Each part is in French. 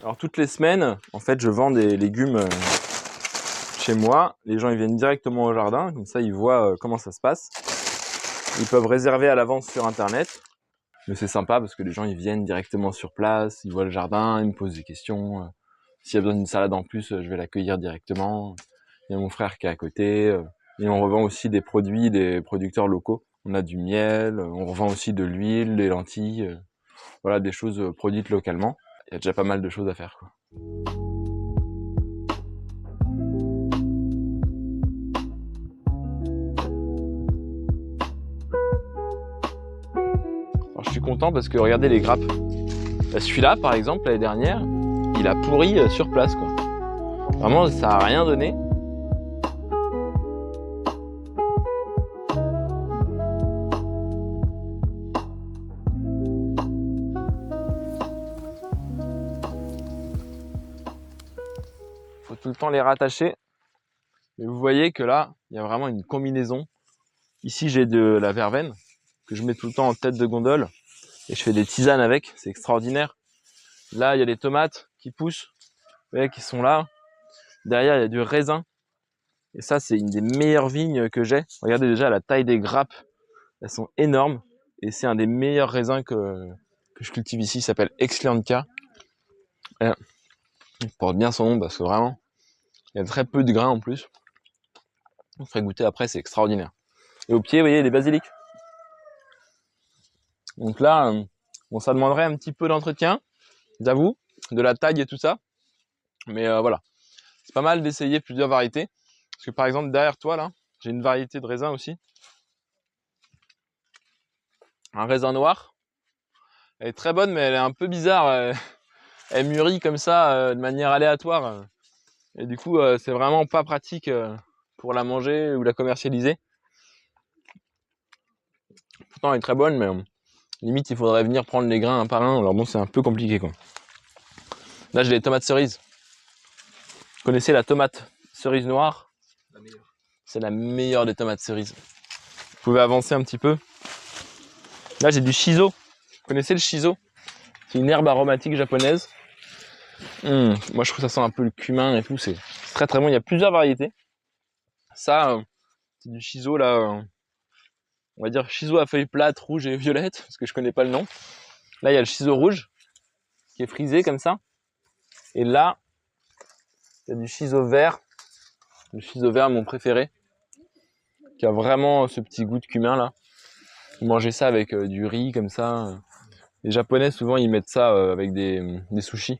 Alors toutes les semaines, en fait, je vends des légumes chez moi. Les gens ils viennent directement au jardin, comme ça ils voient comment ça se passe. Ils peuvent réserver à l'avance sur internet. Mais c'est sympa parce que les gens ils viennent directement sur place, ils voient le jardin, ils me posent des questions. S'il y a besoin d'une salade en plus, je vais l'accueillir directement. Il y a mon frère qui est à côté. Et on revend aussi des produits des producteurs locaux. On a du miel, on revend aussi de l'huile, des lentilles, voilà, des choses produites localement. Il y a déjà pas mal de choses à faire, quoi. Alors, je suis content parce que regardez les grappes. Celui-là, par exemple, l'année dernière, il a pourri sur place, quoi. Vraiment, ça a rien donné. Faut tout le temps les rattacher. Mais vous voyez que là, il y a vraiment une combinaison. Ici, j'ai de la verveine que je mets tout le temps en tête de gondole et je fais des tisanes avec. C'est extraordinaire. Là, il y a les tomates qui poussent, vous voyez, qui sont là. Derrière, il y a du raisin. Et ça, c'est une des meilleures vignes que j'ai. Regardez déjà la taille des grappes. Elles sont énormes. Et c'est un des meilleurs raisins que je cultive ici. Il s'appelle Exlantia. Il porte bien son nom parce que vraiment, il y a très peu de grains en plus. On ferait goûter après, c'est extraordinaire. Et au pied, vous voyez, les basiliques. Donc là, bon, ça demanderait un petit peu d'entretien, j'avoue, de la taille et tout ça. Mais voilà, c'est pas mal d'essayer plusieurs variétés. Parce que par exemple, derrière toi, là, j'ai une variété de raisin aussi. Un raisin noir. Elle est très bonne, mais elle est un peu bizarre. Elle mûrit comme ça, de manière aléatoire. Et du coup, c'est vraiment pas pratique pour la manger ou la commercialiser. Pourtant, elle est très bonne, mais limite, il faudrait venir prendre les grains un par un. Alors bon, c'est un peu compliqué, quoi. Là, j'ai les tomates cerises. Vous connaissez la tomate cerise noire? C'est la meilleure des tomates cerises. Vous pouvez avancer un petit peu. Là, j'ai du shiso. Vous connaissez le shiso? C'est une herbe aromatique japonaise. Moi, je trouve que ça sent un peu le cumin et tout. C'est très très bon. Il y a plusieurs variétés. Ça, c'est du shiso, là. On va dire shiso à feuilles plates, rouges et violettes, parce que je connais pas le nom. Là, il y a le shiso rouge, qui est frisé comme ça. Et là, il y a du shiso vert. Le shiso vert, mon préféré. Qui a vraiment ce petit goût de cumin, là. Vous mangez ça avec du riz, comme ça. Les Japonais, souvent, ils mettent ça avec des sushis.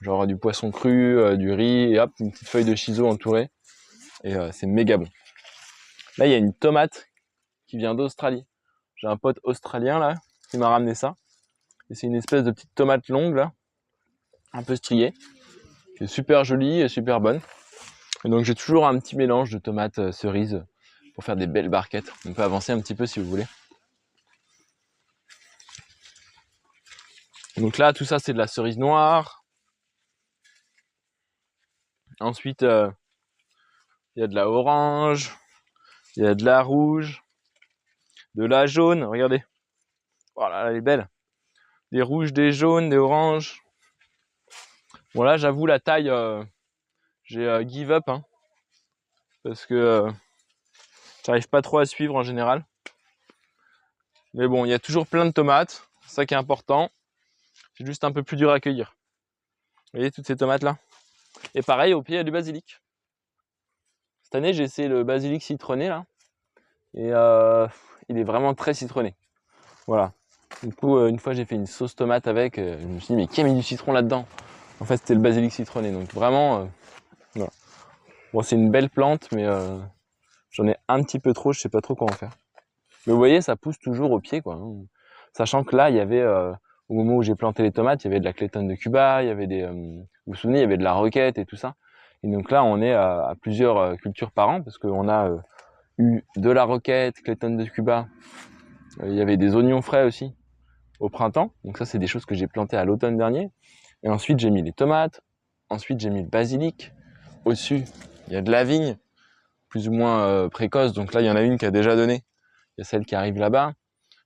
Genre du poisson cru, du riz, et hop, une petite feuille de shiso entourée. Et c'est méga bon. Là, il y a une tomate qui vient d'Australie. J'ai un pote australien, là, qui m'a ramené ça. Et c'est une espèce de petite tomate longue, là, un peu striée, qui est super jolie et super bonne. Et donc, j'ai toujours un petit mélange de tomates cerises pour faire des belles barquettes. On peut avancer un petit peu si vous voulez. Donc là, tout ça, c'est de la cerise noire. Ensuite, il y a de la orange, il y a de la rouge, de la jaune. Regardez. Voilà, elle est belle. Des rouges, des jaunes, des oranges. Bon là, j'avoue, la taille, j'ai give up, hein, parce que j'arrive pas trop à suivre en général. Mais bon, il y a toujours plein de tomates. C'est ça qui est important. C'est juste un peu plus dur à cueillir. Vous voyez toutes ces tomates là? Et pareil, au pied, il y a du basilic. Cette année, j'ai essayé le basilic citronné là. Et il est vraiment très citronné. Voilà. Du coup, une fois, j'ai fait une sauce tomate avec. Je me suis dit, mais qui a mis du citron là-dedans? En fait, c'était le basilic citronné. Donc vraiment, voilà. Bon, c'est une belle plante, mais j'en ai un petit peu trop. Je sais pas trop comment faire. Mais vous voyez, ça pousse toujours au pied, quoi. Sachant que là, il y avait, au moment où j'ai planté les tomates, il y avait de la clétone de Cuba, il y avait des, vous vous souvenez, il y avait de la roquette et tout ça. Et donc là, on est à plusieurs cultures par an, parce qu'on a eu de la roquette, clétone de Cuba. Il y avait des oignons frais aussi au printemps. Donc ça, c'est des choses que j'ai plantées à l'automne dernier. Et ensuite, j'ai mis les tomates. Ensuite, j'ai mis le basilic. Au-dessus, il y a de la vigne, plus ou moins précoce. Donc là, il y en a une qui a déjà donné. Il y a celle qui arrive là-bas.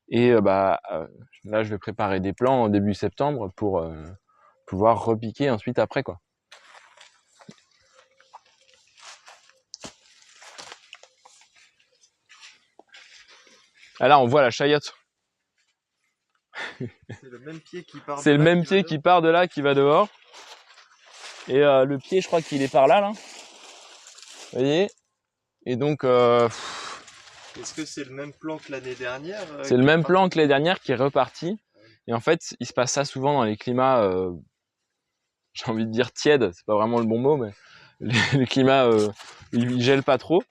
Et là, je vais préparer des plants en début septembre pour pouvoir repiquer ensuite après, quoi. Ah là, on voit la chayotte. C'est le même pied qui part. C'est le même pied qui part de là, qui va dehors. Et le pied, je crois qu'il est par là, là. Vous voyez? Et donc, est-ce que c'est le même plan que l'année dernière? C'est le même plan que l'année dernière qui est reparti. Et en fait, il se passe ça souvent dans les climats, j'ai envie de dire tièdes, c'est pas vraiment le bon mot, mais les climats, ils gèlent pas trop.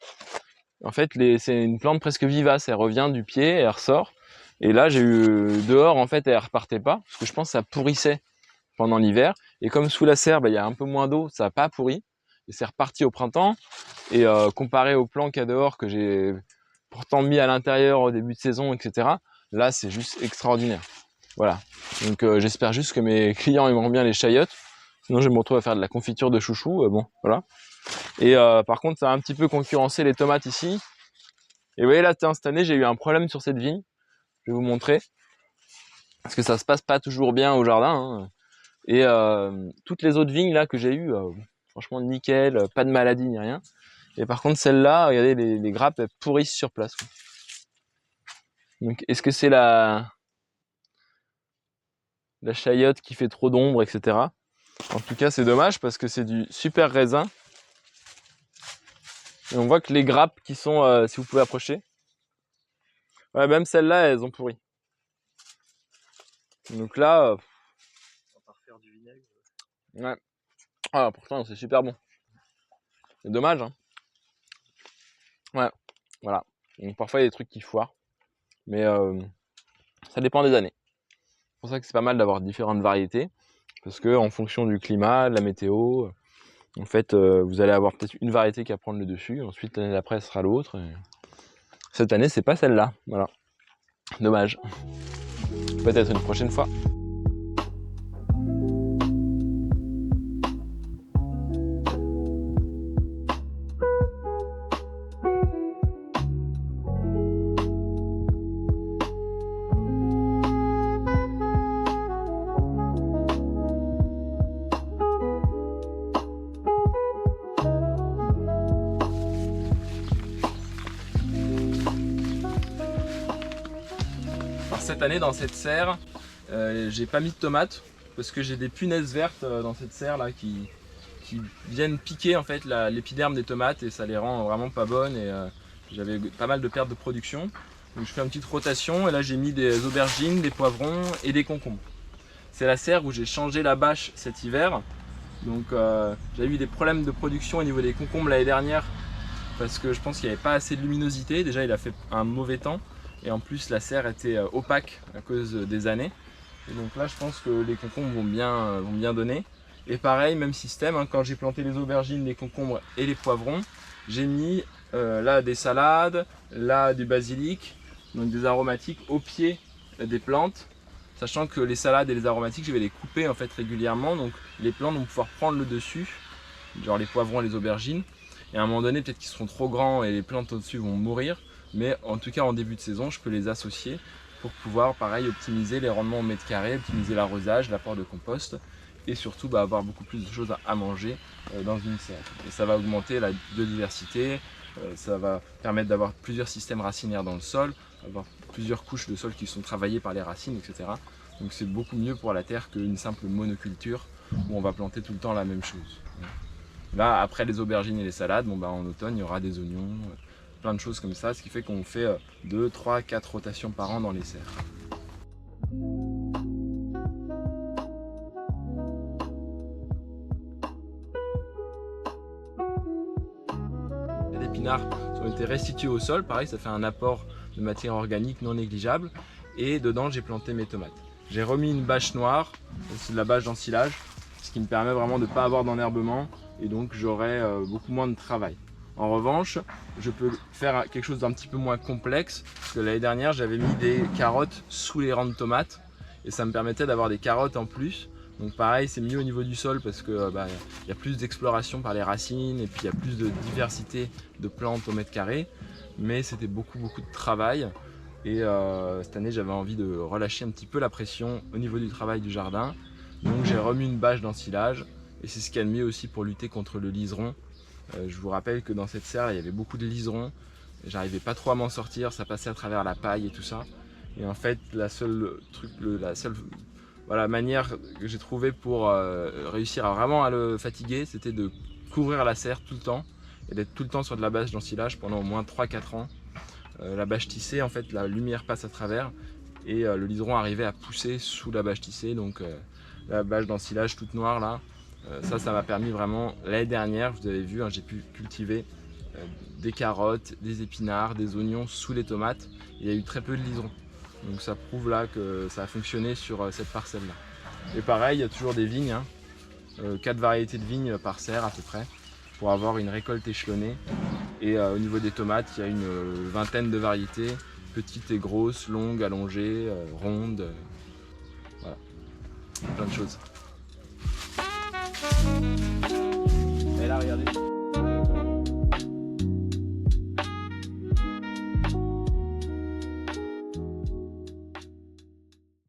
En fait, c'est une plante presque vivace, elle revient du pied, elle ressort. Et là, j'ai eu dehors, en fait, elle repartait pas, parce que je pense que ça pourrissait pendant l'hiver. Et comme sous la serre, il y a un peu moins d'eau, ça n'a pas pourri. Et c'est reparti au printemps. Et comparé au plan qu'il y a dehors, que j'ai pourtant mis à l'intérieur au début de saison, etc., là, c'est juste extraordinaire. Voilà. Donc, j'espère juste que mes clients aimeront bien les chayottes. Sinon, je vais me retrouver à faire de la confiture de chouchou. Bon, voilà. Et par contre, ça a un petit peu concurrencé les tomates ici. Et vous voyez là, cette année, j'ai eu un problème sur cette vigne. Je vais vous montrer. Parce que ça se passe pas toujours bien au jardin. Hein. Et toutes les autres vignes là que j'ai eues, franchement nickel, pas de maladie ni rien. Et par contre, celle-là, regardez, les grappes elles pourrissent sur place. Quoi. Donc, est-ce que c'est la chayotte qui fait trop d'ombre, etc. En tout cas, c'est dommage parce que c'est du super raisin. Et on voit que les grappes qui sont, si vous pouvez approcher, ouais, même celles-là, elles ont pourri. Donc là, On va refaire du vinaigre. ouais. Ah, pourtant, c'est super bon. C'est dommage, hein. Ouais, voilà. Donc parfois, il y a des trucs qui foirent. Mais ça dépend des années. C'est pour ça que c'est pas mal d'avoir différentes variétés. Parce que en fonction du climat, de la météo, en fait, vous allez avoir peut-être une variété qui va prendre le dessus. Ensuite, l'année d'après, ce sera l'autre. Et cette année, c'est pas celle-là. Voilà. Dommage. Peut-être une prochaine fois. Alors, cette année, dans cette serre, j'ai pas mis de tomates parce que j'ai des punaises vertes dans cette serre là qui viennent piquer en fait l'épiderme des tomates et ça les rend vraiment pas bonnes et j'avais pas mal de pertes de production. Donc je fais une petite rotation et là j'ai mis des aubergines, des poivrons et des concombres. C'est la serre où j'ai changé la bâche cet hiver. Donc j'ai eu des problèmes de production au niveau des concombres l'année dernière parce que je pense qu'il n'y avait pas assez de luminosité. Déjà il a fait un mauvais temps et en plus la serre était opaque à cause des années. Et donc là je pense que les concombres vont bien donner. Et pareil, même système, hein, quand j'ai planté les aubergines, les concombres et les poivrons, j'ai mis là des salades, là du basilic, donc des aromatiques au pied des plantes, sachant que les salades et les aromatiques, je vais les couper en fait régulièrement, donc les plantes vont pouvoir prendre le dessus, genre les poivrons et les aubergines, et à un moment donné, peut-être qu'ils seront trop grands et les plantes au-dessus vont mourir, mais en tout cas en début de saison, je peux les associer pour pouvoir pareil optimiser les rendements au mètre carré, optimiser l'arrosage, l'apport de compost et surtout avoir beaucoup plus de choses à manger dans une serre. Et ça va augmenter la biodiversité, ça va permettre d'avoir plusieurs systèmes racinaires dans le sol, avoir plusieurs couches de sol qui sont travaillées par les racines, etc. Donc c'est beaucoup mieux pour la terre qu'une simple monoculture où on va planter tout le temps la même chose. Là, après les aubergines et les salades, en automne, il y aura des oignons, plein de choses comme ça, ce qui fait qu'on fait 2, 3, 4 rotations par an dans les serres. Les épinards ont été restitués au sol, pareil, ça fait un apport de matière organique non négligeable. Et dedans, j'ai planté mes tomates. J'ai remis une bâche noire, c'est de la bâche d'ensilage, ce qui me permet vraiment de ne pas avoir d'enherbement et donc j'aurai beaucoup moins de travail. En revanche, je peux faire quelque chose d'un petit peu moins complexe, parce que l'année dernière, j'avais mis des carottes sous les rangs de tomates et ça me permettait d'avoir des carottes en plus. Donc pareil, c'est mieux au niveau du sol parce que y a plus d'exploration par les racines et puis il y a plus de diversité de plantes au mètre carré. Mais c'était beaucoup de travail et cette année j'avais envie de relâcher un petit peu la pression au niveau du travail du jardin. Donc j'ai remis une bâche d'ensilage et c'est ce qu'il y a de mieux aussi pour lutter contre le liseron. Je vous rappelle que dans cette serre il y avait beaucoup de liserons, j'arrivais pas trop à m'en sortir, ça passait à travers la paille et tout ça. Et en fait la seule manière que j'ai trouvé pour réussir à le fatiguer, c'était de couvrir la serre tout le temps et d'être tout le temps sur de la bâche d'ensilage pendant au moins 3-4 ans. La bâche tissée, en fait la lumière passe à travers et le liseron arrivait à pousser sous la bâche tissée, donc la bâche d'ensilage toute noire là, ça m'a permis vraiment, l'année dernière vous avez vu, hein, j'ai pu cultiver des carottes, des épinards, des oignons sous les tomates, et il y a eu très peu de liserons. Donc ça prouve là que ça a fonctionné sur cette parcelle là. Et pareil, il y a toujours des vignes, hein, 4 variétés de vignes par serre à peu près, pour avoir une récolte échelonnée. Et au niveau des tomates, il y a une vingtaine de variétés, petites et grosses, longues, allongées, rondes, voilà, plein de choses. Et là regardez.